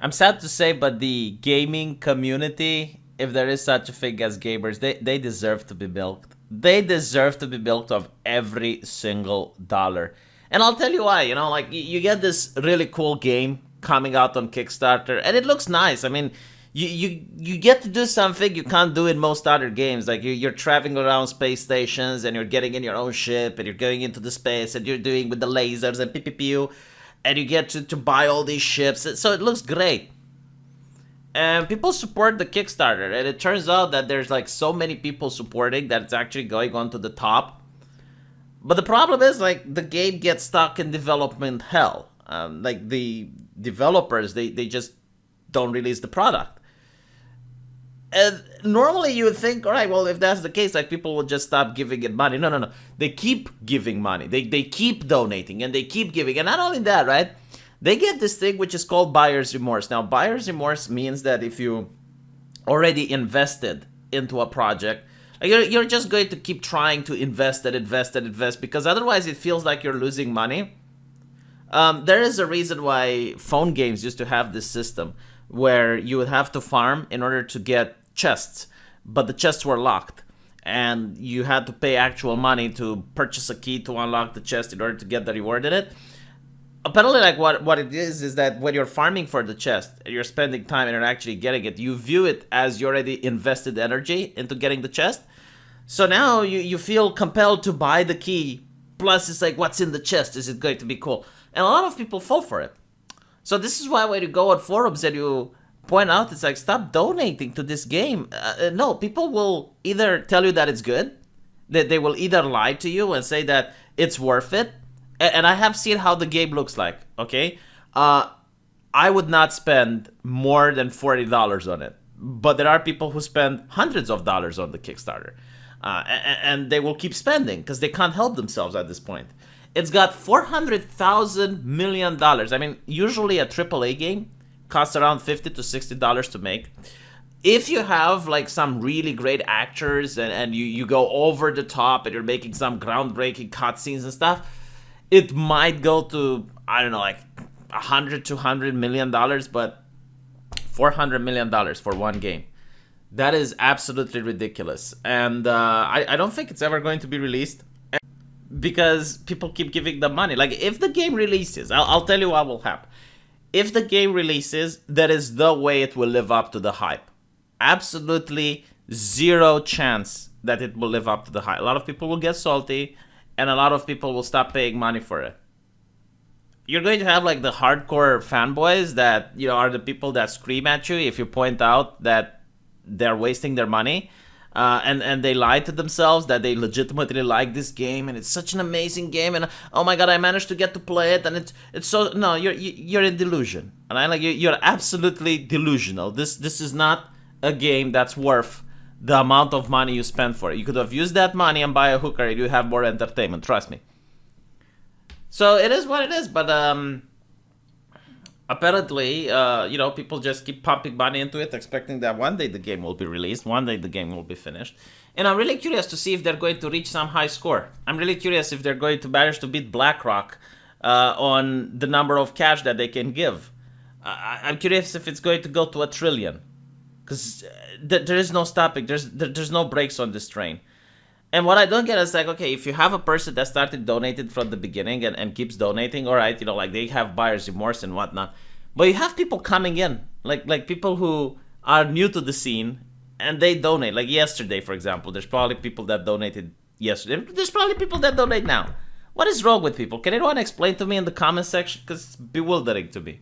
I'm sad to say, but the gaming community, if there is such a thing as gamers, they deserve to be milked. They deserve to be milked of every single dollar. And I'll tell you why. Like you get this really cool game coming out on Kickstarter, and it looks nice. I mean, you get to do something you can't do in most other games. Like you're traveling around space stations, and you're getting in your own ship, and you're going into the space, and you're doing with the lasers and pew pew pew, and you get to buy all these ships. So it looks great. And people support the Kickstarter, and it turns out that there's like so many people supporting that it's actually going on to the top. But the problem is, like, the game gets stuck in development hell. Like the developers, they just don't release the product. And normally you would think, all right, well, if that's the case, like, people will just stop giving it money. No. They keep giving money. They keep donating, and they keep giving. And not only that, right? They get this thing which is called buyer's remorse. Now, buyer's remorse means that if you already invested into a project, you're just going to keep trying to invest, because otherwise it feels like you're losing money. There is a reason why phone games used to have this system where you would have to farm in order to get chests, but the chests were locked, and you had to pay actual money to purchase a key to unlock the chest in order to get the reward in it. Apparently, like, what it is that when you're farming for the chest, you're spending time and you're actually getting it, you view it as you already invested energy into getting the chest. So now you feel compelled to buy the key, plus it's like, what's in the chest? Is it going to be cool? And a lot of people fall for it. So this is why when you go on forums and you point out, it's like, stop donating to this game. No, people will either tell you that it's good, that they will either lie to you and say that it's worth it. And I have seen how the game looks like, okay? I would not spend more than $40 on it. But there are people who spend hundreds of dollars on the Kickstarter. And they will keep spending because they can't help themselves at this point. It's got $400,000 million. I mean, usually a AAA game costs around $50 to $60 to make. If you have like some really great actors and you go over the top and you're making some groundbreaking cutscenes and stuff, it might go to, I don't know, like $100 million, but $400 million for one game. That is absolutely ridiculous. And I don't think it's ever going to be released because people keep giving them money. Like, if the game releases, I'll tell you what will happen. If the game releases, that is the way it will live up to the hype. Absolutely zero chance that it will live up to the hype. A lot of people will get salty, and a lot of people will stop paying money for it. You're going to have like the hardcore fanboys that, are the people that scream at you if you point out that they're wasting their money, and they lie to themselves that they legitimately like this game and it's such an amazing game, and oh my god, I managed to get to play it, and it's so. No, you're in delusion, and I like you're absolutely delusional. This is not a game that's worth the amount of money you spend for it. You could have used that money and buy a hooker and you'd have more entertainment, trust me. So it is what it is, but apparently, people just keep pumping money into it, expecting that one day the game will be released, one day the game will be finished. And I'm really curious to see if they're going to reach some high score. I'm really curious if they're going to manage to beat BlackRock on the number of cash that they can give. I'm curious if it's going to go to $1 trillion. Because there is no stopping. There's no brakes on this train. And what I don't get is like, okay, if you have a person that started donating from the beginning and keeps donating, all right, like they have buyer's remorse and whatnot. But you have people coming in, like people who are new to the scene and they donate. Like yesterday, for example, there's probably people that donated yesterday. There's probably people that donate now. What is wrong with people? Can anyone explain to me in the comment section? Because it's bewildering to me.